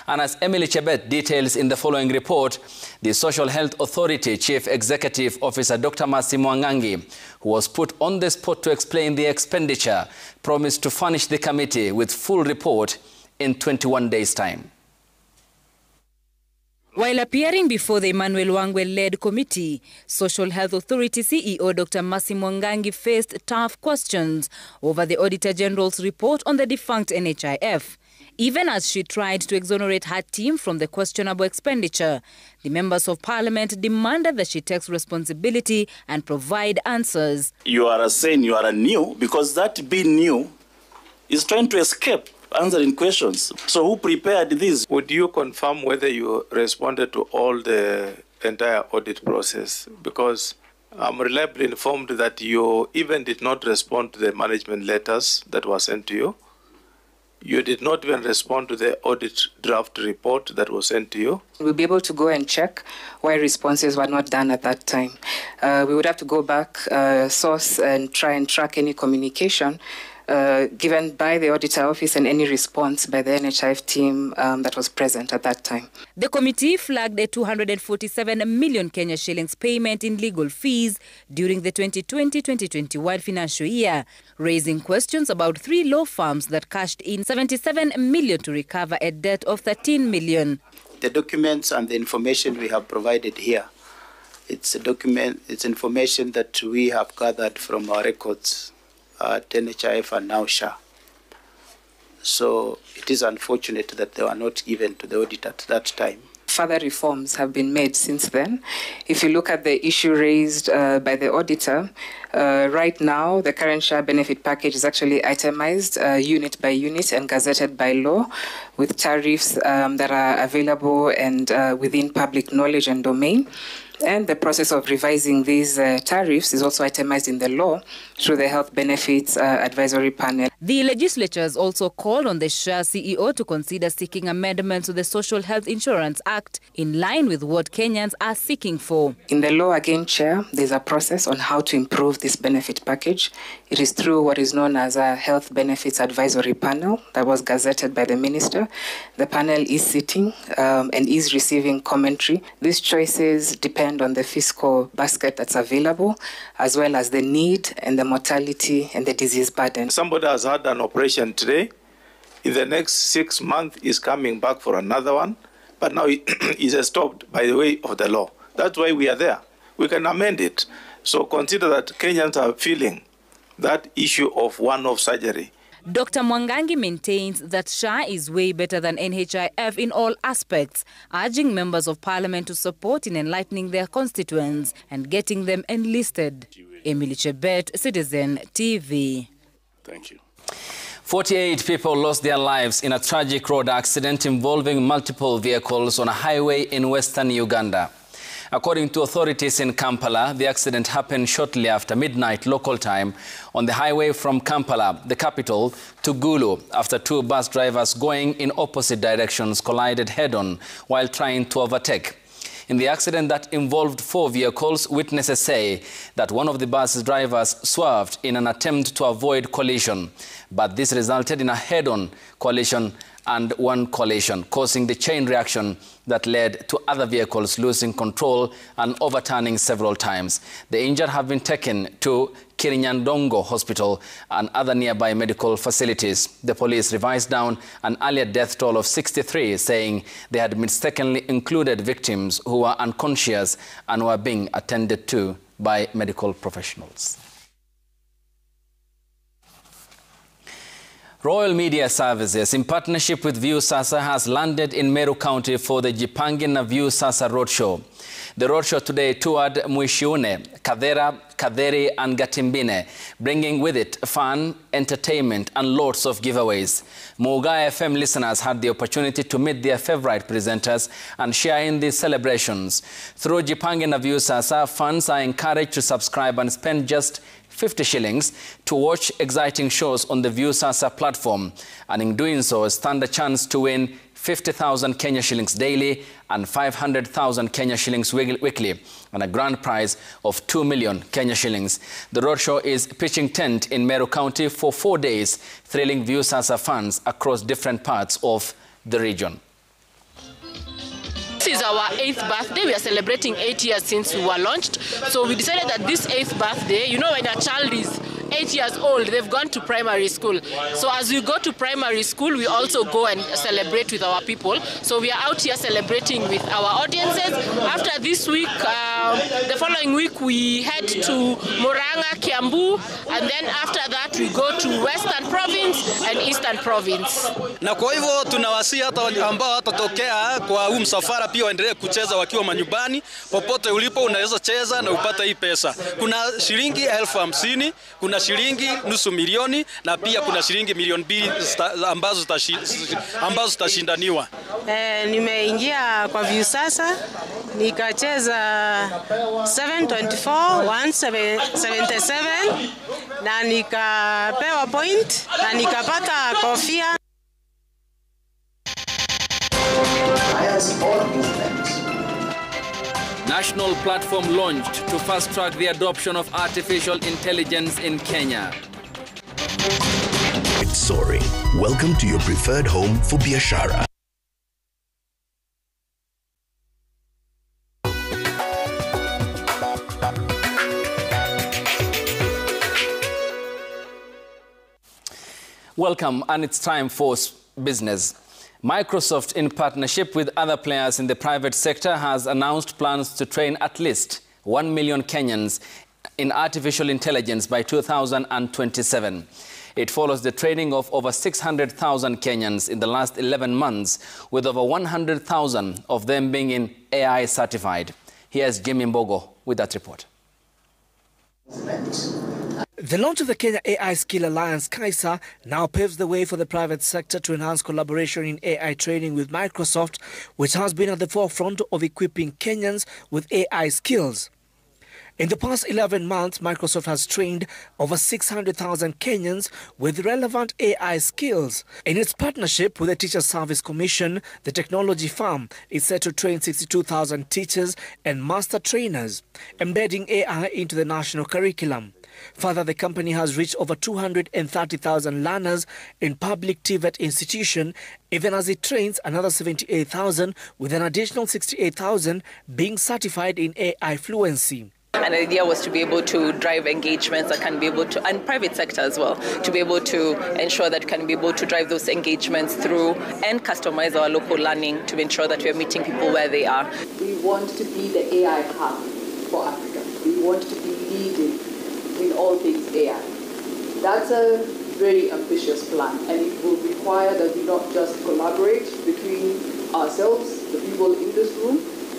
And as Emily Chebet details in the following report, the Social Health Authority Chief Executive Officer Dr. Mercy Mwangangi, who was put on the spot to explain the expenditure, promised to furnish the committee with full report in 21 days' time. While appearing before the Emmanuel Wangwe-led committee, Social Health Authority CEO Dr. Mercy Mwangangi faced tough questions over the Auditor General's report on the defunct NHIF. Even as she tried to exonerate her team from the questionable expenditure, the members of parliament demanded that she takes responsibility and provide answers. You are saying you are new because that being new is trying to escape answering questions. So who prepared this? Would you confirm whether you responded to all the entire audit process? Because I'm reliably informed that you even did not respond to the management letters that were sent to you. You did not even respond to the audit draft report that was sent to you. We'll be able to go and check why responses were not done at that time. We would have to go back, source, and try and track any communication given by the auditor office and any response by the NHIF team that was present at that time. The committee flagged a 247 million Kenya shillings payment in legal fees during the 2020-2021 financial year, raising questions about 3 law firms that cashed in 77 million to recover a debt of 13 million. The documents and the information we have provided here, it's information that we have gathered from our records at NHIF and now SHA. So it is unfortunate that they were not given to the audit at that time. Further reforms have been made since then. If you look at the issue raised by the auditor, right now the current SHA benefit package is actually itemized unit by unit and gazetted by law with tariffs that are available and within public knowledge and domain. And the process of revising these tariffs is also itemized in the law through the Health Benefits Advisory Panel. The legislature has also called on the SHA CEO to consider seeking amendments to the Social Health Insurance Act in line with what Kenyans are seeking for. In the law, again, Chair, there's a process on how to improve this benefit package. It is through what is known as a Health Benefits Advisory Panel that was gazetted by the Minister. The panel is sitting and is receiving commentary. These choices depend on the fiscal basket that's available, as well as the need and the mortality and the disease burden. Somebody has had an operation today. In the next 6 months, is coming back for another one. But now it is stopped by the way of the law. That's why we are there. We can amend it. So consider that Kenyans are feeling that issue of one-off surgery. Dr. Mwangangi maintains that SHA is way better than NHIF in all aspects, urging members of parliament to support in enlightening their constituents and getting them enlisted. Emily Chebet, Citizen TV. Thank you. 48 people lost their lives in a tragic road accident involving multiple vehicles on a highway in western Uganda. According to authorities in Kampala, the accident happened shortly after midnight local time on the highway from Kampala, the capital, to Gulu, after 2 bus drivers going in opposite directions collided head-on while trying to overtake. In the accident that involved 4 vehicles, witnesses say that one of the bus drivers swerved in an attempt to avoid collision, but this resulted in a head-on collision and one collision, causing the chain reaction that led to other vehicles losing control and overturning several times. The injured have been taken to Kirinyandongo Hospital and other nearby medical facilities. The police revised down an earlier death toll of 63, saying they had mistakenly included victims who were unconscious and were being attended to by medical professionals. Royal Media Services, in partnership with View Sasa, has landed in Meru County for the Jipange na View Sasa Roadshow. The roadshow today toured Mwishiune, Kadera, Kaderi and Gatimbine, bringing with it fun, entertainment and lots of giveaways. Muga FM listeners had the opportunity to meet their favorite presenters and share in these celebrations. Through Jipange na View Sasa, fans are encouraged to subscribe and spend just 50 shillings to watch exciting shows on the View Sasa platform, and in doing so stand a chance to win 50,000 Kenya shillings daily and 500,000 Kenya shillings weekly, and a grand prize of 2 million Kenya shillings. The roadshow is pitching tent in Meru County for 4 days, thrilling View Sasa fans across different parts of the region. This is our 8th birthday. We are celebrating 8 years since we were launched. So we decided that this 8th birthday, you know, when a child is 8 years old, they've gone to primary school. So as we go to primary school, we also go and celebrate with our people. So we are out here celebrating with our audiences. After this week, the following week, we head to Murang'a, Kiambu, and then after that, we go to Western Province and Eastern Province. Na kwa hivyo tunawasihi hata ambao watatokea kwa huu msafara pia waendelee kucheza wakiwa manyumbani. Popote ulipo unaweza cheza na upata hii pesa. Kuna shilingi 50,000, kuna shilingi nusu milioni na pia kuna shilingi milioni 2 ambazo zitashindaniwa. Nimeingia kwa View Sasa nikacheza 724 177 na nikapewa point na nikapata kofia. requires all movement. National platform launched to fast-track the adoption of artificial intelligence in Kenya. It's soaring. Welcome to your preferred home for biashara. Welcome, and it's time for business. Microsoft, in partnership with other players in the private sector, has announced plans to train at least 1 million Kenyans in artificial intelligence by 2027. It follows the training of over 600,000 Kenyans in the last 11 months, with over 100,000 of them being in AI certified. Here's Jimmy Mbogo with that report. The launch of the Kenya AI Skill Alliance, KAISA, now paves the way for the private sector to enhance collaboration in AI training with Microsoft, which has been at the forefront of equipping Kenyans with AI skills. In the past 11 months, Microsoft has trained over 600,000 Kenyans with relevant AI skills. In its partnership with the Teacher Service Commission, the technology firm is set to train 62,000 teachers and master trainers, embedding AI into the national curriculum. Further, the company has reached over 230,000 learners in public TVET institution, even as it trains another 78,000, with an additional 68,000 being certified in AI fluency. And the idea was to be able to drive engagements that can be able to, and private sector as well, to be able to ensure that we can be able to drive those engagements through and customize our local learning to ensure that we are meeting people where they are. We want to be the AI hub for Africa. We want to be leading in all things AI. That's a very ambitious plan, and it will require that we not just collaborate between ourselves, the people in this room,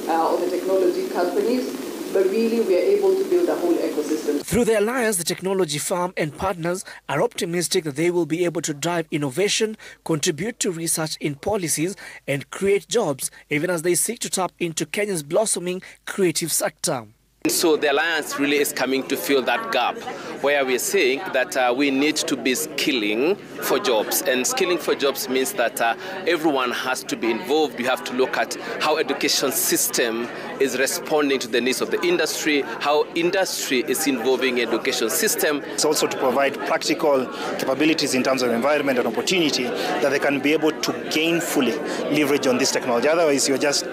or the technology companies, but really we are able to build a whole ecosystem. Through the alliance, the technology firm and partners are optimistic that they will be able to drive innovation, contribute to research in policies, and create jobs, even as they seek to tap into Kenya's blossoming creative sector. So the Alliance really is coming to fill that gap where we're saying that we need to be skilling for jobs. And skilling for jobs means that everyone has to be involved. You have to look at how education system is responding to the needs of the industry, how industry is involving education system. It's also to provide practical capabilities in terms of environment and opportunity that they can be able to gainfully leverage on this technology. Otherwise, you're just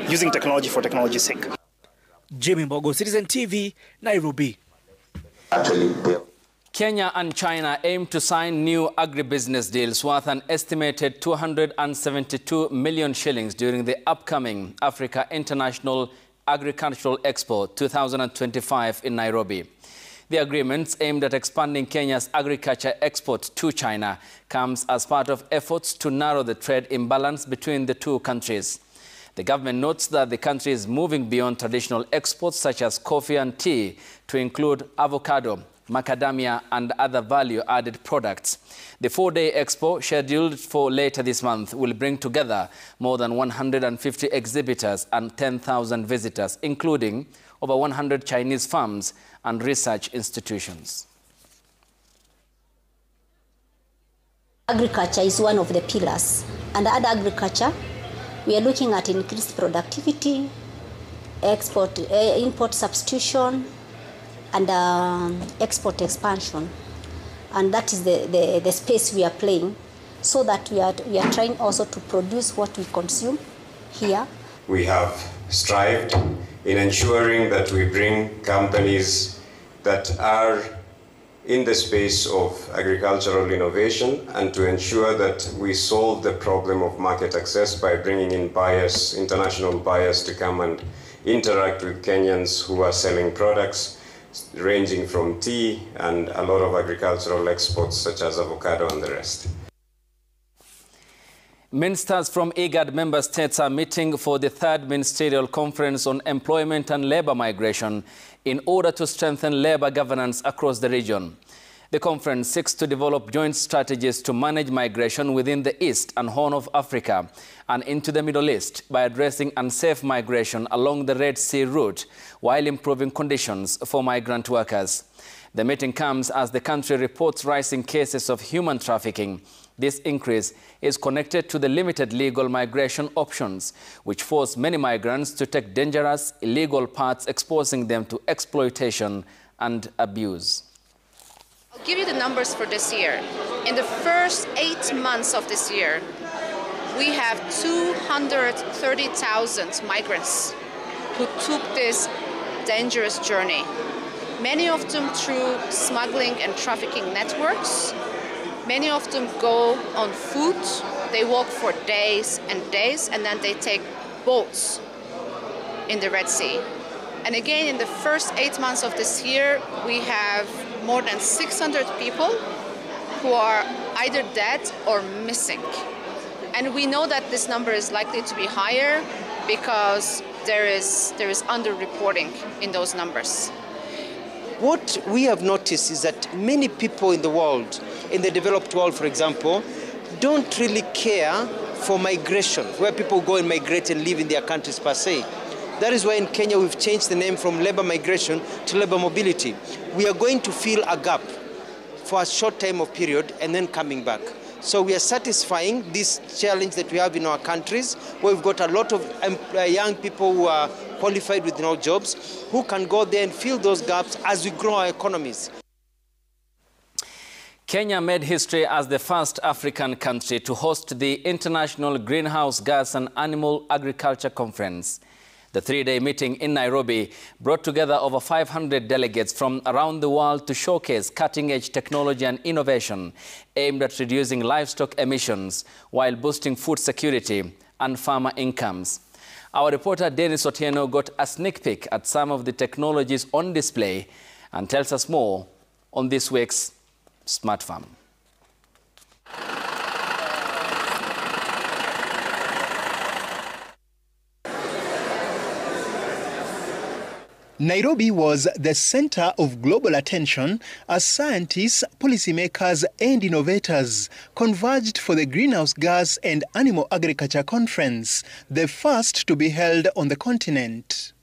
using technology for technology's sake. Jimmy Mbogo, Citizen TV, Nairobi. Kenya and China aim to sign new agribusiness deals worth an estimated 272 million shillings during the upcoming Africa International Agricultural Expo 2025 in Nairobi. The agreements aimed at expanding Kenya's agriculture export to China comes as part of efforts to narrow the trade imbalance between the two countries. The government notes that the country is moving beyond traditional exports such as coffee and tea to include avocado, macadamia and other value-added products. The four-day expo, scheduled for later this month, will bring together more than 150 exhibitors and 10,000 visitors, including over 100 Chinese firms and research institutions. Agriculture is one of the pillars, and under agriculture, we are looking at increased productivity, import substitution, and export expansion. And that is the space we are playing, so that we are trying also to produce what we consume here. We have strived in ensuring that we bring companies that are in the space of agricultural innovation, and to ensure that we solve the problem of market access by bringing in buyers, international buyers, to come and interact with Kenyans who are selling products ranging from tea and a lot of agricultural exports such as avocado and the rest. Ministers from IGAD member states are meeting for the third ministerial conference on employment and labor migration in order to strengthen labor governance across the region. The conference seeks to develop joint strategies to manage migration within the East and Horn of Africa and into the Middle East by addressing unsafe migration along the Red Sea route while improving conditions for migrant workers. The meeting comes as the country reports rising cases of human trafficking. This increase is connected to the limited legal migration options, which force many migrants to take dangerous, illegal paths, exposing them to exploitation and abuse. I'll give you the numbers for this year. In the first 8 months of this year, we have 230,000 migrants who took this dangerous journey. Many of them through smuggling and trafficking networks. Many of them go on foot. They walk for days and days, and then they take boats in the Red Sea. And again, in the first 8 months of this year, we have more than 600 people who are either dead or missing. And we know that this number is likely to be higher because there is underreporting in those numbers. What we have noticed is that many people in the world, in the developed world, for example, don't really care for migration, where people go and migrate and live in their countries per se. That is why in Kenya we've changed the name from labor migration to labor mobility. We are going to fill a gap for a short time of period and then coming back. So we are satisfying this challenge that we have in our countries, where we've got a lot of young people who are qualified with no jobs, who can go there and fill those gaps as we grow our economies. Kenya made history as the first African country to host the International Greenhouse Gas and Animal Agriculture Conference. The three-day meeting in Nairobi brought together over 500 delegates from around the world to showcase cutting-edge technology and innovation aimed at reducing livestock emissions while boosting food security and farmer incomes. Our reporter Dennis Otieno got a sneak peek at some of the technologies on display and tells us more on this week's Smart Farm. Nairobi was the center of global attention as scientists, policymakers and innovators converged for the Greenhouse Gas and Animal Agriculture Conference, the first to be held on the continent.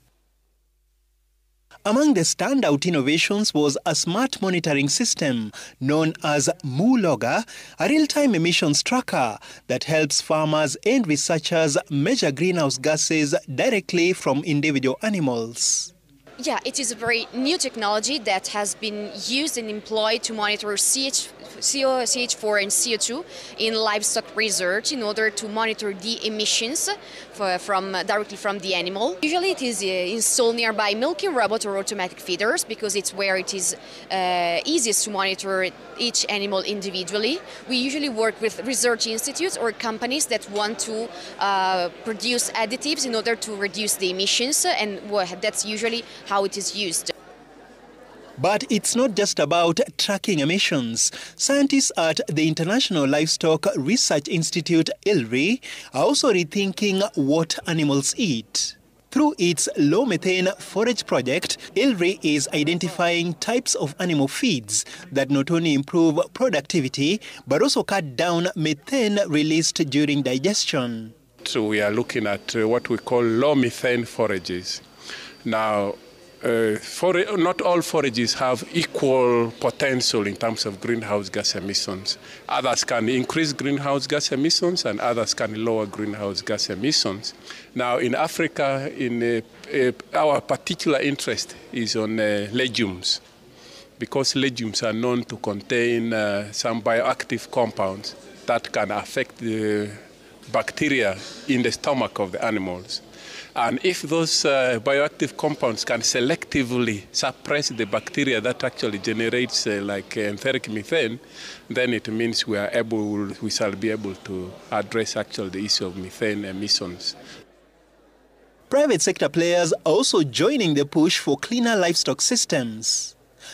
Among the standout innovations was a smart monitoring system known as MooLogger, a real-time emissions tracker that helps farmers and researchers measure greenhouse gases directly from individual animals. Yeah, it is a very new technology that has been used and employed to monitor CH4 and CO2 in livestock research in order to monitor the emissions directly from the animal. Usually it is installed nearby milking robot or automatic feeders because it's where it is easiest to monitor each animal individually. We usually work with research institutes or companies that want to produce additives in order to reduce the emissions, and that's usually how it is used. But it's not just about tracking emissions. Scientists at the International Livestock Research Institute, ILRI, are also rethinking what animals eat. Through its low-methane forage project, ILRI is identifying types of animal feeds that not only improve productivity, but also cut down methane released during digestion. So we are looking at what we call low-methane forages. Now, not all forages have equal potential in terms of greenhouse gas emissions. Others can increase greenhouse gas emissions and others can lower greenhouse gas emissions. Now in Africa, our particular interest is on legumes, because legumes are known to contain some bioactive compounds that can affect the bacteria in the stomach of the animals. And if those bioactive compounds can selectively suppress the bacteria that actually generates like enteric methane, then it means we shall be able to address actually the issue of methane emissions. Private sector players are also joining the push for cleaner livestock systems.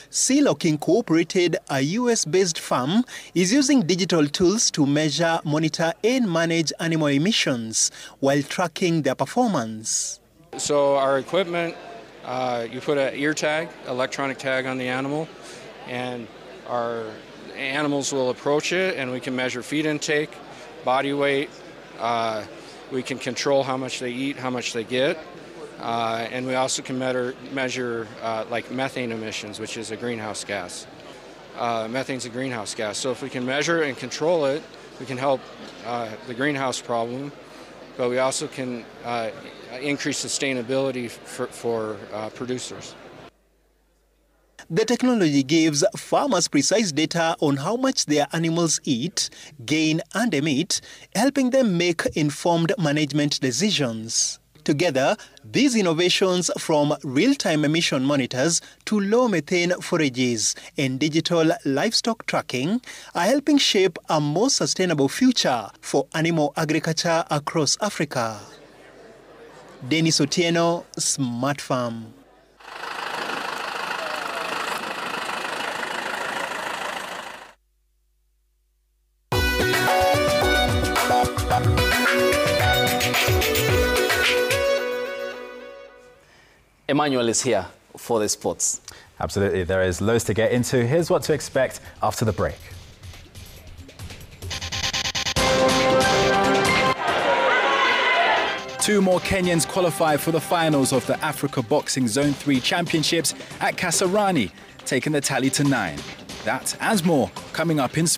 Sealock Incorporated, a US-based firm, is using digital tools to measure, monitor and manage animal emissions while tracking their performance. So our equipment, you put an ear tag, electronic tag on the animal, and our animals will approach it and we can measure feed intake, body weight, we can control how much they eat, how much they get. and we also can measure like methane emissions, which is a greenhouse gas. Methane's a greenhouse gas. So if we can measure and control it, we can help the greenhouse problem, but we also can increase sustainability for producers. The technology gives farmers precise data on how much their animals eat, gain and emit, helping them make informed management decisions. Together, these innovations from real-time emission monitors to low methane forages and digital livestock tracking are helping shape a more sustainable future for animal agriculture across Africa. Dennis Otieno, Smart Farm. Emmanuel is here for the sports. Absolutely, there is loads to get into. Here's what to expect after the break. Two more Kenyans qualify for the finals of the Africa Boxing Zone 3 Championships at Kasarani, taking the tally to 9. That and more coming up in...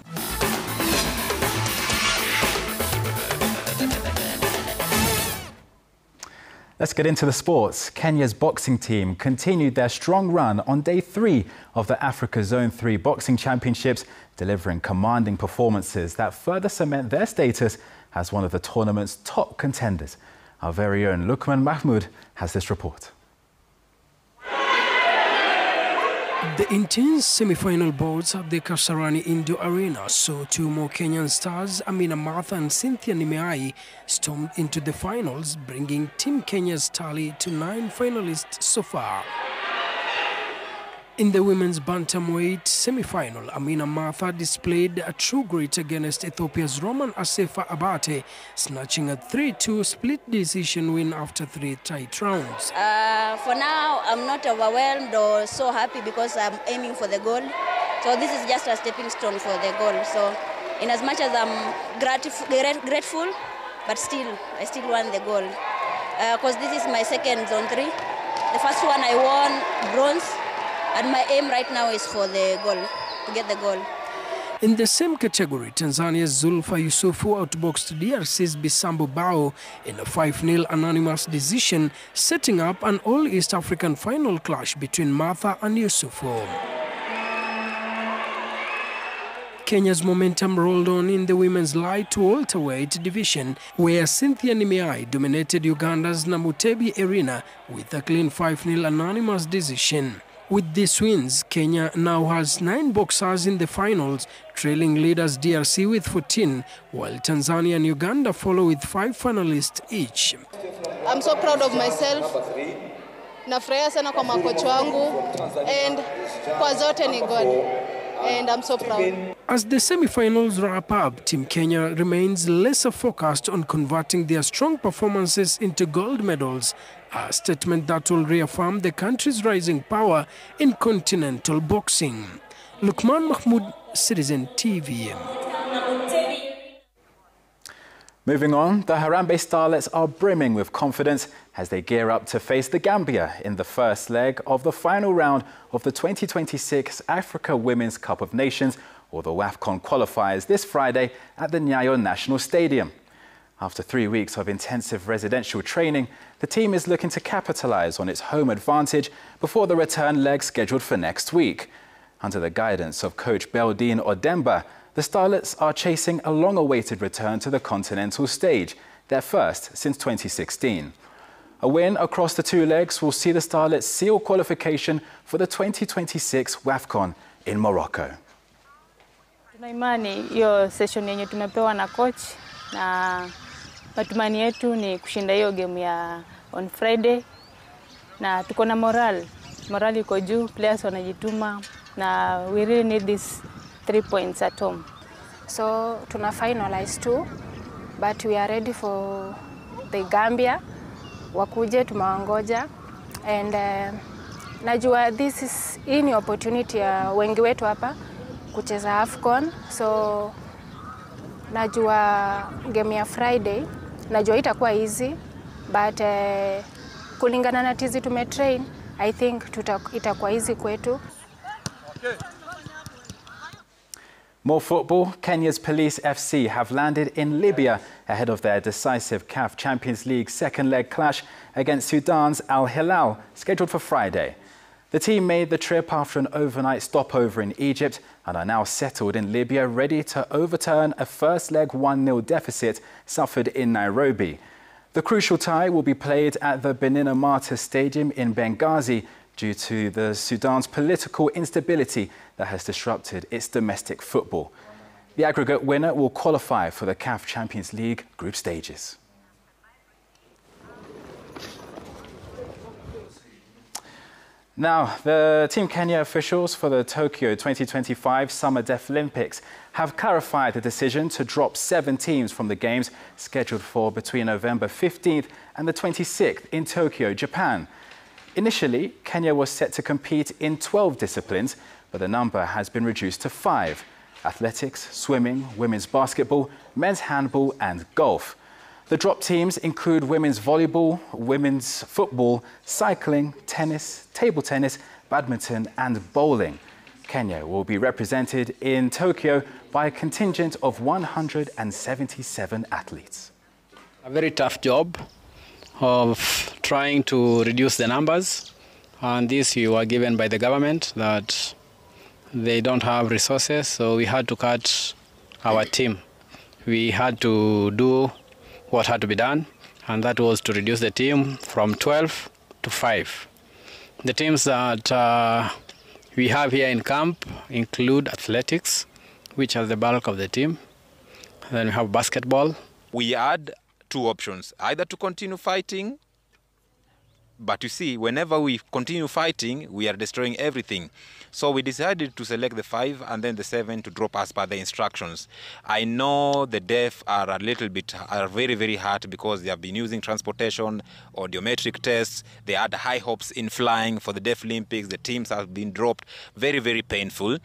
Let's get into the sports. Kenya's boxing team continued their strong run on day 3 of the Africa Zone 3 Boxing Championships, delivering commanding performances that further cement their status as one of the tournament's top contenders. Our very own Lukman Mahmood has this report. The intense semi-final bouts at the Kasarani Indoor Arena saw two more Kenyan stars, Amina Martha and Cynthia Nimeai, stormed into the finals, bringing Team Kenya's tally to 9 finalists so far. In the women's bantamweight semi-final, Amina Martha displayed a true grit against Ethiopia's Roman Asefa Abate, snatching a 3-2 split decision win after 3 tight rounds. For now, I'm not overwhelmed or so happy because I'm aiming for the goal. So this is just a stepping stone for the goal. So in as much as I'm grateful, but still, I still want the goal. Because this is my second Zone 3. The first one I won bronze. And my aim right now is for the goal, to get the goal. In the same category, Tanzania's Zulfa Yusufu outboxed DRC's Bisambo Bao in a 5-0 anonymous decision, setting up an all-East African final clash between Martha and Yusufu. Kenya's momentum rolled on in the women's light to welterweight division, where Cynthia Nimeai dominated Uganda's Namutebi Arena with a clean 5-0 anonymous decision. With these wins, Kenya now has 9 boxers in the finals, trailing leaders DRC with 14, while Tanzania and Uganda follow with 5 finalists each. I'm so proud of myself. Nafurahia sana kwa makocha wangu and kwa zote ni God. And I'm so proud. As the semi-finals wrap up, Team Kenya remains lesser focused on converting their strong performances into gold medals, a statement that will reaffirm the country's rising power in continental boxing. Lukman Mahmood, Citizen TV. Moving on, the Harambee Starlets are brimming with confidence as they gear up to face the Gambia in the first leg of the final round of the 2026 Africa Women's Cup of Nations, or the WAFCON qualifiers, this Friday at the Nyayo National Stadium. After 3 weeks of intensive residential training, the team is looking to capitalise on its home advantage before the return leg scheduled for next week. Under the guidance of coach Beldine Odemba, the Starlets are chasing a long-awaited return to the continental stage, their first since 2016. A win across the 2 legs will see the Starlets seal qualification for the 2026 WAFCON in Morocco. Tuna imani hiyo session yenye tumepewa na coach, na matumani yetu ni kushinda hiyo game ya on Friday, na tuko na morale iko juu, players wanajituma, na we really need this 3 points at home. So tuna finalize too, but we are ready for the Gambia. Wakuje tumewangoja, and najua hii ni opportunity ya wengi wetu hapa kucheza AFCON. So najua game ya Friday, najua itakuwa easy, but kulingana na tizi tumetrain, I think itakuwa easy kwetu. More football. Kenya's Police FC have landed in Libya ahead of their decisive CAF Champions League second leg clash against Sudan's Al Hilal, scheduled for Friday. The team made the trip after an overnight stopover in Egypt and are now settled in Libya, ready to overturn a first leg 1-0 deficit suffered in Nairobi. The crucial tie will be played at the Benina Martyrs Stadium in Benghazi due to the Sudan's political instability that has disrupted its domestic football. The aggregate winner will qualify for the CAF Champions League group stages. Now, the Team Kenya officials for the Tokyo 2025 Summer Deaflympics have clarified the decision to drop 7 teams from the Games scheduled for between November 15th and the 26th in Tokyo, Japan. Initially, Kenya was set to compete in 12 disciplines, but the number has been reduced to 5: athletics, swimming, women's basketball, men's handball and golf. The drop teams include women's volleyball, women's football, cycling, tennis, table tennis, badminton and bowling. Kenya will be represented in Tokyo by a contingent of 177 athletes. A very tough job of trying to reduce the numbers, and this you were given by the government that they don't have resources, so we had to cut our team. We had to do what had to be done, and that was to reduce the team from 12 to 5. The teams that we have here in camp include athletics, which are the bulk of the team. Then we have basketball. We had 2 options, either to continue fighting, but you see, whenever we continue fighting, we are destroying everything. So we decided to select the 5 and then the 7 to drop as per the instructions. I know the deaf are very, very hurt because they have been using transportation, audiometric tests. They had high hopes in flying for the Deaflympics. The teams have been dropped. Very, very painful.